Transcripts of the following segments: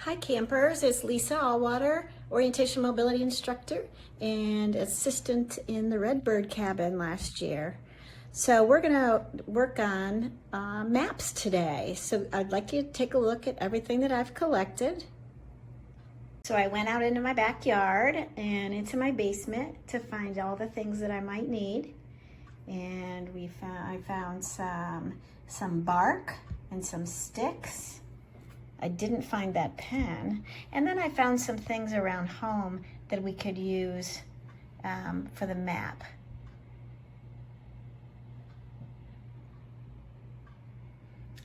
Hi campers, it's Lisa Allwater, orientation mobility instructor and assistant in the Redbird cabin last year. So we're gonna work on maps today. So I'd like you to take a look at everything that I've collected. So I went out into my backyard and into my basement to find all the things that I might need. And I found some bark and some sticks. I didn't find that pen. And then I found some things around home that we could use for the map.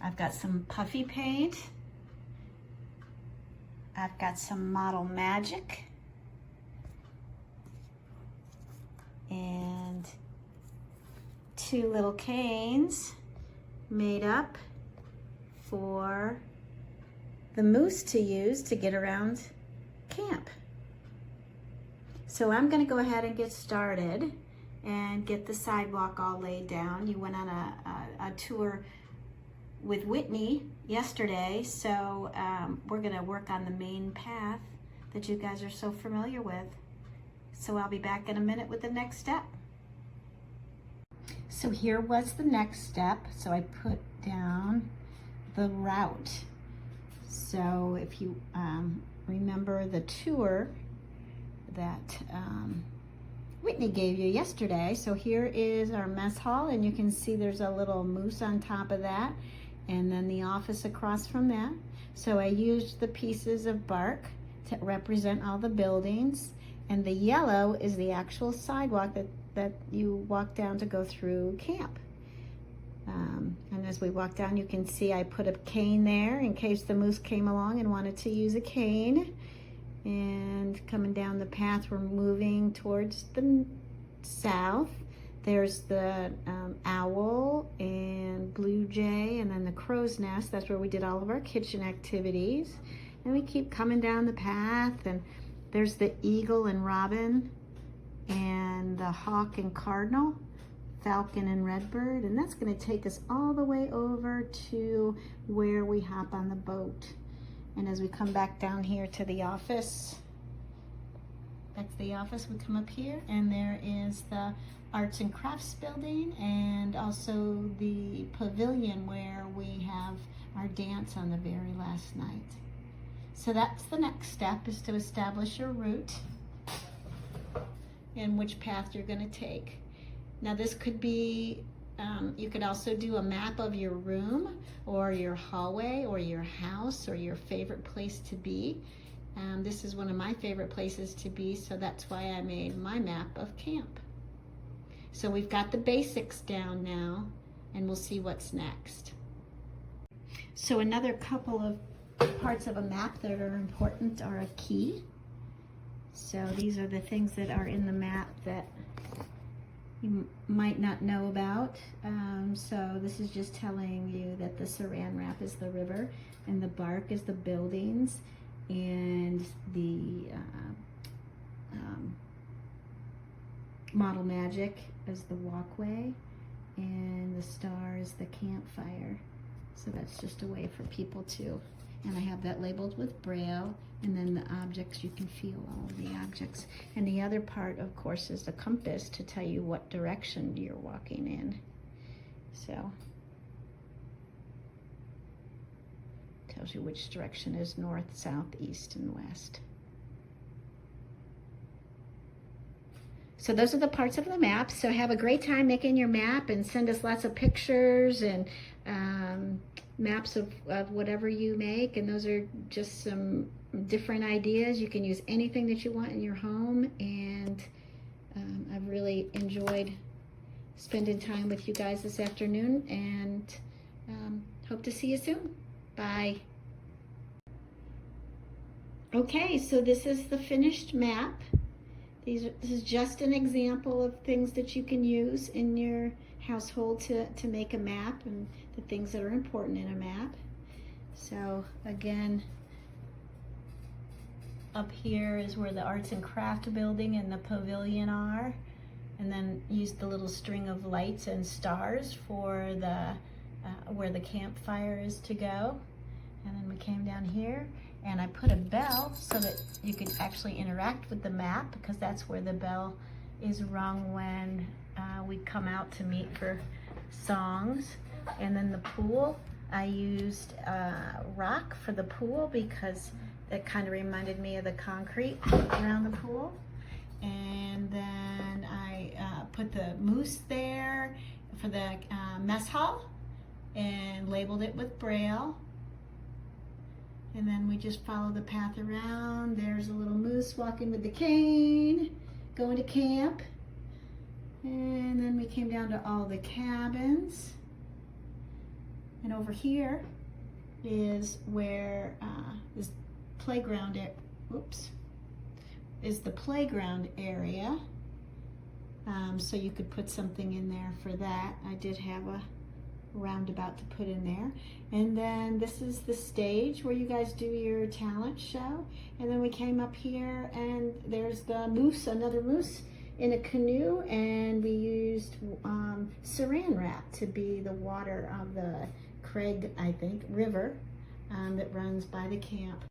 I've got some puffy paint. I've got some Model Magic. And two little canes made up for the moose to use to get around camp. So I'm gonna go ahead and get started and get the sidewalk all laid down. You went on a tour with Whitney yesterday, so we're gonna work on the main path that you guys are so familiar with. So I'll be back in a minute with the next step. So here was the next step. So I put down the route. So if you remember the tour that Whitney gave you yesterday, so here is our mess hall, and you can see there's a little moose on top of that, and then the office across from that. So I used the pieces of bark to represent all the buildings, and the yellow is the actual sidewalk that you walk down to go through camp. And as we walk down, you can see I put a cane there in case the moose came along and wanted to use a cane. And coming down the path, we're moving towards the south. There's the owl and blue jay, and then the crow's nest. That's where we did all of our kitchen activities. And we keep coming down the path, and there's the eagle and robin, and the hawk and cardinal, falcon and redbird, and that's going to take us all the way over to where we hop on the boat. And as we come back down here to the office, that's the office, we come up here, and there is the arts and crafts building, and also the pavilion where we have our dance on the very last night. So that's the next step, is to establish your route and which path you're going to take. Now this could be, you could also do a map of your room or your hallway or your house or your favorite place to be. This is one of my favorite places to be, so that's why I made my map of camp. So we've got the basics down now, and we'll see what's next. So another couple of parts of a map that are important are a key. So these are the things that are in the map that you might not know about. So this is just telling you that the saran wrap is the river, and the bark is the buildings, and the Model Magic is the walkway, and the star is the campfire. So that's just a way for people to, and I have that labeled with Braille, and then the objects, you can feel all of the objects. And the other part, of course, is the compass to tell you what direction you're walking in. So, tells you which direction is north, south, east, and west. So those are the parts of the map. So have a great time making your map, and send us lots of pictures and maps of whatever you make. And those are just some different ideas. You can use anything that you want in your home, and I've really enjoyed spending time with you guys this afternoon, and hope to see you soon. Bye. Okay, so this is the finished map. This is just an example of things that you can use in your household to make a map, and the things that are important in a map. So again, up here is where the arts and craft building and the pavilion are, and then use the little string of lights and stars for the where the campfire is to go. And then we came down here, And I put a bell so that you could actually interact with the map, because that's where the bell is rung when we come out to meet for songs. And then the pool, I used rock for the pool because it kind of reminded me of the concrete around the pool. And then I put the moose there for the mess hall and labeled it with Braille. And then we just follow the path around. There's a little moose walking with the cane, going to camp. And then we came down to all the cabins. And over here is where is playground. Is the playground area. So you could put something in there for that. I did have a roundabout to put in there. And then this is the stage where you guys do your talent show. And then we came up here and there's the moose, another moose in a canoe, and we used saran wrap to be the water of the Craig, I think, river that runs by the camp.